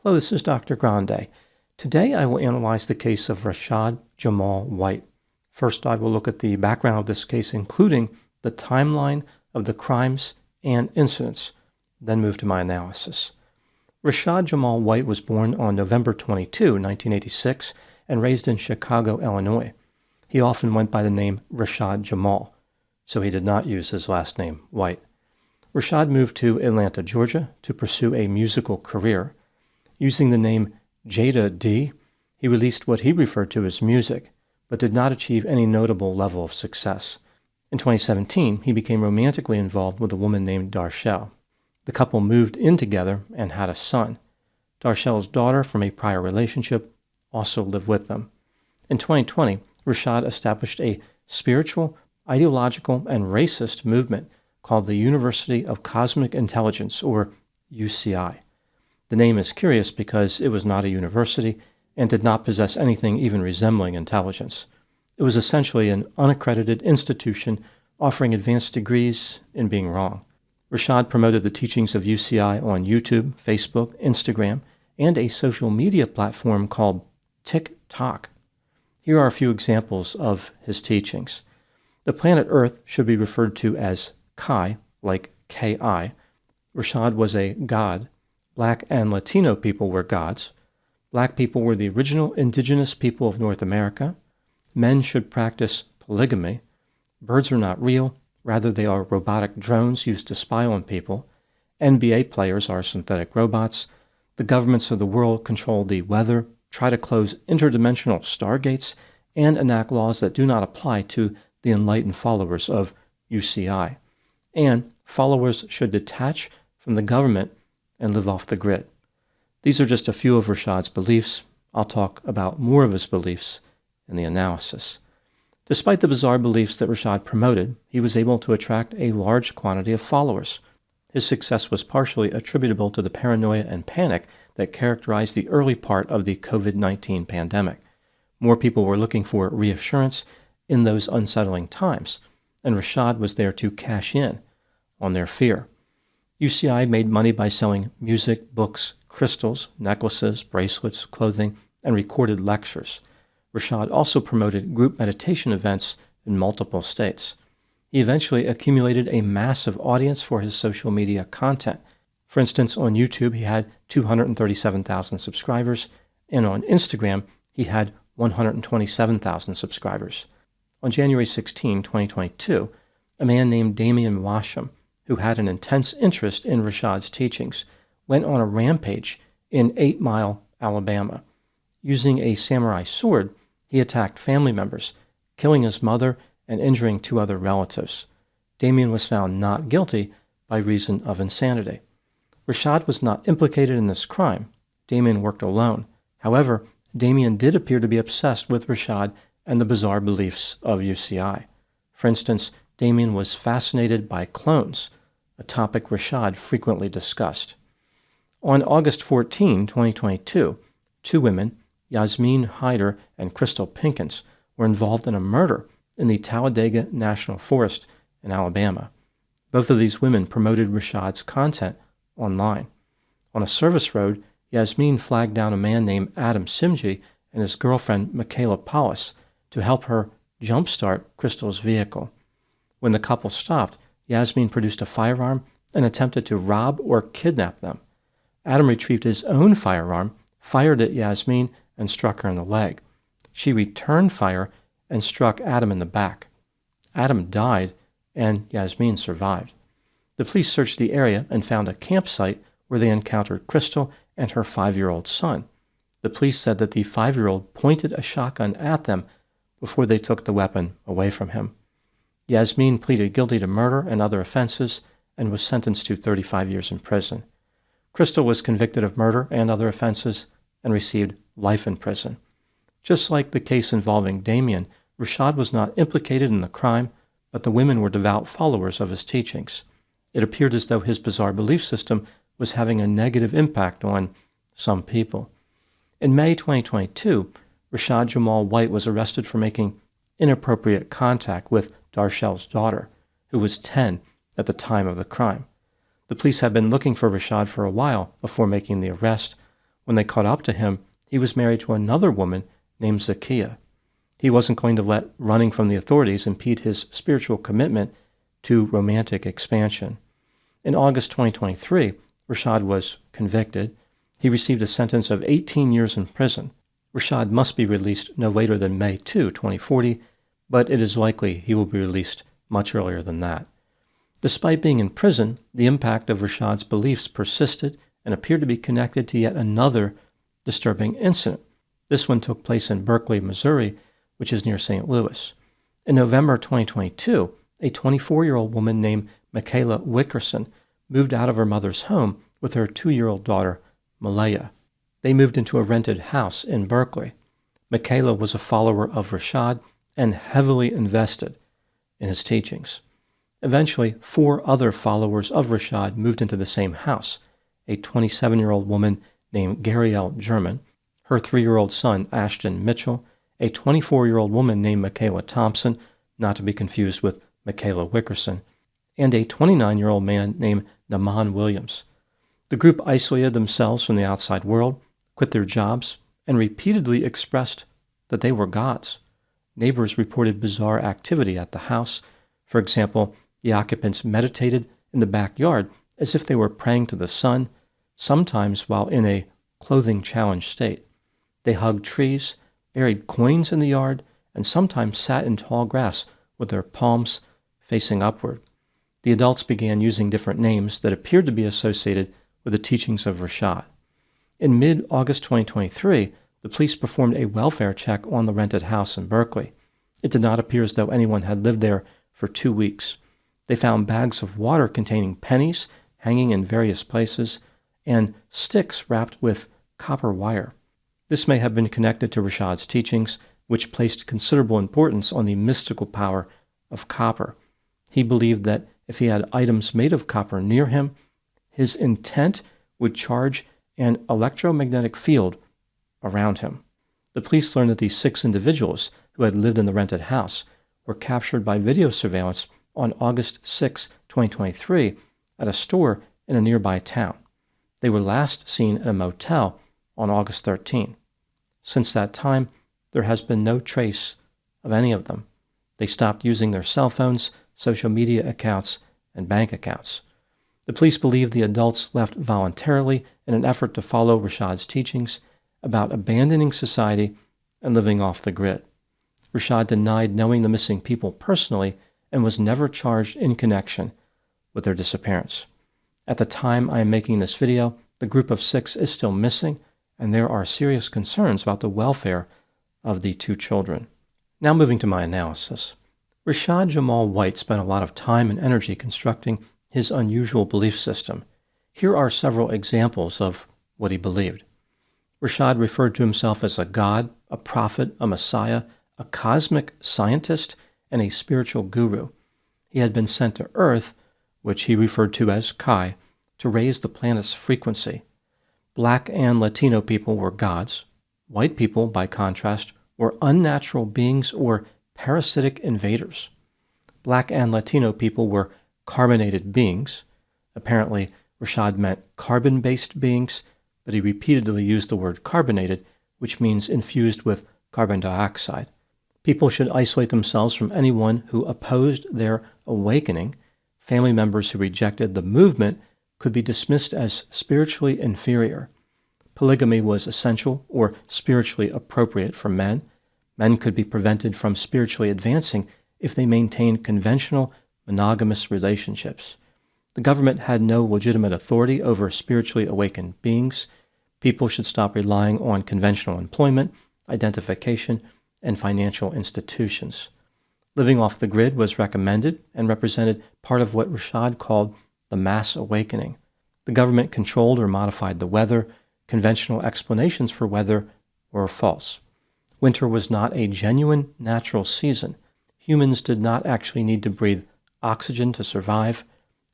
Hello, this is Dr. Grande. Today I will analyze the case of Rashad Jamal White. First, I will look at the background of this case, including the timeline of the crimes and incidents, then move to my analysis. Rashad Jamal White was born on November 22, 1986, and raised in Chicago, Illinois. He often went by the name Rashad Jamal, so he did not use his last name, White. Rashad moved to Atlanta, Georgia, to pursue a musical career. Using the name Jada D, he released what he referred to as music, but did not achieve any notable level of success. In 2017, he became romantically involved with a woman named Darshell. The couple moved in together and had a son. Darshell's daughter from a prior relationship also lived with them. In 2020, Rashad established a spiritual, ideological, and racist movement called the University of Cosmic Intelligence, or UCI. The name is curious because it was not a university and did not possess anything even resembling intelligence. It was essentially an unaccredited institution offering advanced degrees in being wrong. Rashad promoted the teachings of UCI on YouTube, Facebook, Instagram, and a social media platform called TikTok. Here are a few examples of his teachings. The planet Earth should be referred to as Kai, like K-I. Rashad was a god. Black and Latino people were gods. Black people were the original indigenous people of North America. Men should practice polygamy. Birds are not real. Rather, they are robotic drones used to spy on people. NBA players are synthetic robots. The governments of the world control the weather, try to close interdimensional stargates, and enact laws that do not apply to the enlightened followers of UCI. And followers should detach from the government and live off the grid. These are just a few of Rashad's beliefs. I'll talk about more of his beliefs in the analysis. Despite the bizarre beliefs that Rashad promoted, he was able to attract a large quantity of followers. His success was partially attributable to the paranoia and panic that characterized the early part of the COVID-19 pandemic. More people were looking for reassurance in those unsettling times, and Rashad was there to cash in on their fear. UCI made money by selling music, books, crystals, necklaces, bracelets, clothing, and recorded lectures. Rashad also promoted group meditation events in multiple states. He eventually accumulated a massive audience for his social media content. For instance, on YouTube, he had 237,000 subscribers, and on Instagram, he had 127,000 subscribers. On January 16, 2022, a man named Damian Washam, who had an intense interest in Rashad's teachings, went on a rampage in 8 Mile, Alabama. Using a samurai sword, he attacked family members, killing his mother and injuring 2 other relatives. Damian was found not guilty by reason of insanity. Rashad was not implicated in this crime. Damian worked alone. However, Damian did appear to be obsessed with Rashad and the bizarre beliefs of UCI. For instance, Damian was fascinated by clones, a topic Rashad frequently discussed. On August 14, 2022, 2 women, Yasmin Hyder and Crystal Pinkins, were involved in a murder in the Talladega National Forest in Alabama. Both of these women promoted Rashad's content online. On a service road, Yasmin flagged down a man named Adam Simji and his girlfriend Michaela Paulus to help her jumpstart Crystal's vehicle. When the couple stopped, Yasmin produced a firearm and attempted to rob or kidnap them. Adam retrieved his own firearm, fired at Yasmin, and struck her in the leg. She returned fire and struck Adam in the back. Adam died, and Yasmin survived. The police searched the area and found a campsite where they encountered Crystal and her 5-year-old son. The police said that the 5-year-old pointed a shotgun at them before they took the weapon away from him. Yasmin pleaded guilty to murder and other offenses and was sentenced to 35 years in prison. Crystal was convicted of murder and other offenses and received life in prison. Just like the case involving Damian, Rashad was not implicated in the crime, but the women were devout followers of his teachings. It appeared as though his bizarre belief system was having a negative impact on some people. In May 2022, Rashad Jamal White was arrested for making inappropriate contact with Darshell's daughter, who was 10 at the time of the crime. The police had been looking for Rashad for a while before making the arrest. When they caught up to him, he was married to another woman named Zacchaeus. He wasn't going to let running from the authorities impede his spiritual commitment to romantic expansion. In August 2023, Rashad was convicted. He received a sentence of 18 years in prison. Rashad must be released no later than May 2, 2040, but it is likely he will be released much earlier than that. Despite being in prison, the impact of Rashad's beliefs persisted and appeared to be connected to yet another disturbing incident. This one took place in Berkeley, Missouri, which is near St. Louis. In November 2022, a 24-year-old woman named Michaela Wickerson moved out of her mother's home with her 2-year-old daughter, Malaya. They moved into a rented house in Berkeley. Michaela was a follower of Rashad and heavily invested in his teachings. Eventually, 4 other followers of Rashad moved into the same house: a 27-year-old woman named Garielle German, her 3-year-old son, Ashton Mitchell, a 24-year-old woman named Michaela Thompson, not to be confused with Michaela Wickerson, and a 29-year-old man named Naman Williams. The group isolated themselves from the outside world, quit their jobs, and repeatedly expressed that they were gods. Neighbors reported bizarre activity at the house. For example, the occupants meditated in the backyard as if they were praying to the sun, sometimes while in a clothing-challenged state. They hugged trees, buried coins in the yard, and sometimes sat in tall grass with their palms facing upward. The adults began using different names that appeared to be associated with the teachings of Rashad. In mid-August 2023, the police performed a welfare check on the rented house in Berkeley. It did not appear as though anyone had lived there for 2 weeks. They found bags of water containing pennies hanging in various places and sticks wrapped with copper wire. This may have been connected to Rashad's teachings, which placed considerable importance on the mystical power of copper. He believed that if he had items made of copper near him, his intent would charge an electromagnetic field around him. The police learned that these 6 individuals who had lived in the rented house were captured by video surveillance on August 6, 2023, at a store in a nearby town. They were last seen at a motel on August 13. Since that time, there has been no trace of any of them. They stopped using their cell phones, social media accounts, and bank accounts. The police believe the adults left voluntarily in an effort to follow Rashad's teachings about abandoning society and living off the grid. Rashad denied knowing the missing people personally and was never charged in connection with their disappearance. At the time I am making this video, the group of 6 is still missing, and there are serious concerns about the welfare of the 2 children. Now moving to my analysis. Rashad Jamal White spent a lot of time and energy constructing his unusual belief system. Here are several examples of what he believed. Rashad referred to himself as a god, a prophet, a messiah, a cosmic scientist, and a spiritual guru. He had been sent to Earth, which he referred to as Kai, to raise the planet's frequency. Black and Latino people were gods. White people, by contrast, were unnatural beings or parasitic invaders. Black and Latino people were carbonated beings. Apparently, Rashad meant carbon-based beings, but he repeatedly used the word carbonated, which means infused with carbon dioxide. People should isolate themselves from anyone who opposed their awakening. Family members who rejected the movement could be dismissed as spiritually inferior. Polygamy was essential or spiritually appropriate for men. Men could be prevented from spiritually advancing if they maintained conventional monogamous relationships. The government had no legitimate authority over spiritually awakened beings. People should stop relying on conventional employment, identification, and financial institutions. Living off the grid was recommended and represented part of what Rashad called the mass awakening. The government controlled or modified the weather. Conventional explanations for weather were false. Winter was not a genuine natural season. Humans did not actually need to breathe oxygen to survive.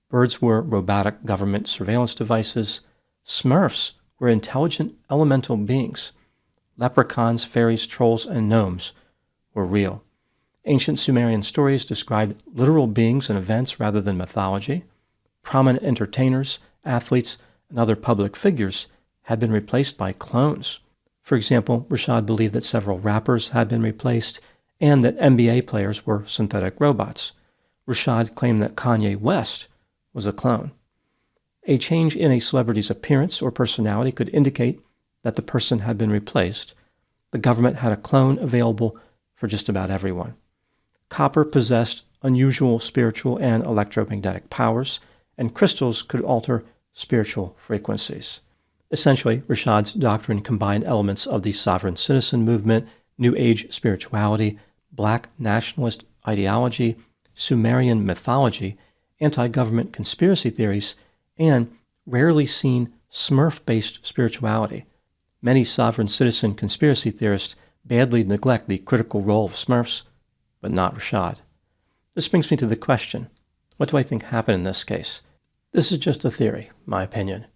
Birds were robotic government surveillance devices. Smurfs were intelligent elemental beings. Leprechauns, fairies, trolls, and gnomes were real. Ancient Sumerian stories described literal beings and events rather than mythology. Prominent entertainers, athletes, and other public figures had been replaced by clones. For example, Rashad believed that several rappers had been replaced and that NBA players were synthetic robots. Rashad claimed that Kanye West was a clone. A change in a celebrity's appearance or personality could indicate that the person had been replaced. The government had a clone available for just about everyone. Copper possessed unusual spiritual and electromagnetic powers, and crystals could alter spiritual frequencies. Essentially, Rashad's doctrine combined elements of the sovereign citizen movement, New Age spirituality, Black nationalist ideology, Sumerian mythology, anti-government conspiracy theories, and rarely seen Smurf-based spirituality. Many sovereign citizen conspiracy theorists badly neglect the critical role of Smurfs, but not Rashad. This brings me to the question, what do I think happened in this case? This is just a theory, my opinion.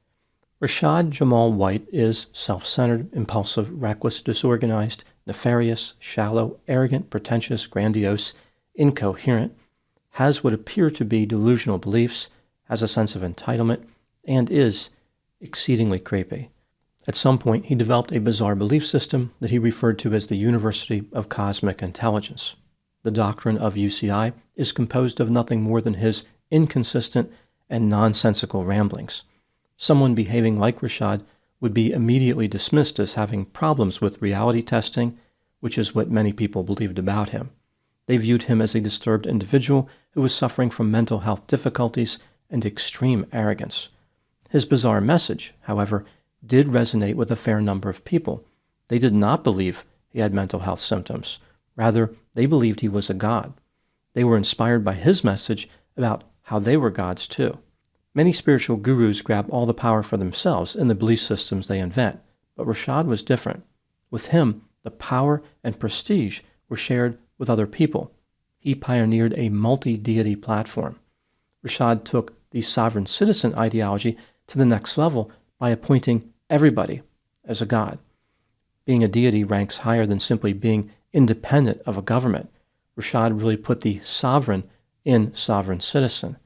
Rashad Jamal White is self-centered, impulsive, reckless, disorganized, nefarious, shallow, arrogant, pretentious, grandiose, incoherent, has what appear to be delusional beliefs, has a sense of entitlement, and is exceedingly creepy. At some point, he developed a bizarre belief system that he referred to as the University of Cosmic Intelligence. The doctrine of UCI is composed of nothing more than his inconsistent and nonsensical ramblings. Someone behaving like Rashad would be immediately dismissed as having problems with reality testing, which is what many people believed about him. They viewed him as a disturbed individual who was suffering from mental health difficulties and extreme arrogance. His bizarre message, however, did resonate with a fair number of people. They did not believe he had mental health symptoms. Rather, they believed he was a god. They were inspired by his message about how they were gods too. Many spiritual gurus grab all the power for themselves in the belief systems they invent, but Rashad was different. With him, the power and prestige were shared with other people. He pioneered a multi-deity platform. Rashad took the sovereign citizen ideology to the next level by appointing everybody as a god. Being a deity ranks higher than simply being independent of a government. Rashad really put the sovereign in sovereign citizen.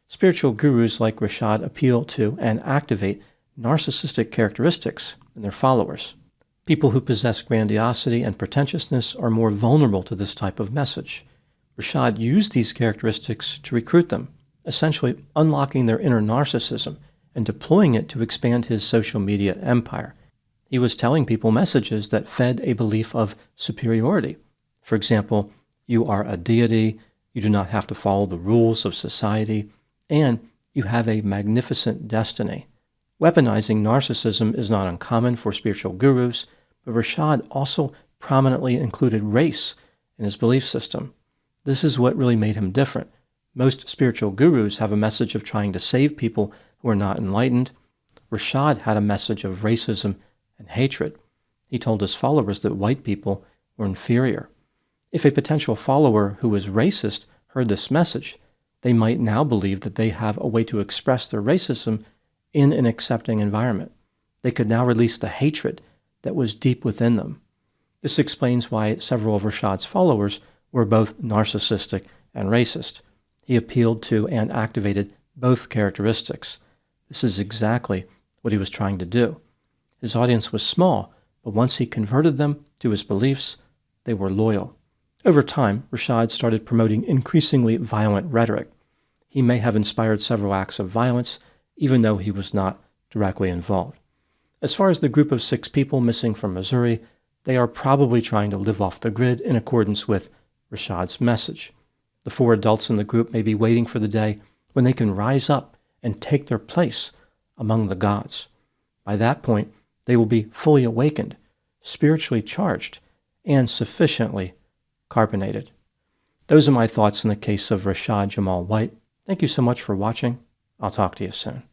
Spiritual gurus like Rashad appeal to and activate narcissistic characteristics in their followers. People who possess grandiosity and pretentiousness are more vulnerable to this type of message. Rashad used these characteristics to recruit them, essentially unlocking their inner narcissism and deploying it to expand his social media empire. He was telling people messages that fed a belief of superiority. For example, you are a deity, you do not have to follow the rules of society, and you have a magnificent destiny. Weaponizing narcissism is not uncommon for spiritual gurus, but Rashad also prominently included race in his belief system. This is what really made him different. Most spiritual gurus have a message of trying to save people who are not enlightened. Rashad had a message of racism and hatred. He told his followers that white people were inferior. If a potential follower who was racist heard this message, they might now believe that they have a way to express their racism in an accepting environment. They could now release the hatred that was deep within them. This explains why several of Rashad's followers were both narcissistic and racist. He appealed to and activated both characteristics. This is exactly what he was trying to do. His audience was small, but once he converted them to his beliefs, they were loyal. Over time, Rashad started promoting increasingly violent rhetoric. He may have inspired several acts of violence, even though he was not directly involved. As far as the group of 6 people missing from Missouri, they are probably trying to live off the grid in accordance with Rashad's message. The 4 adults in the group may be waiting for the day when they can rise up and take their place among the gods. By that point, they will be fully awakened, spiritually charged, and sufficiently carbonated. Those are my thoughts in the case of Rashad Jamal White. Thank you so much for watching. I'll talk to you soon.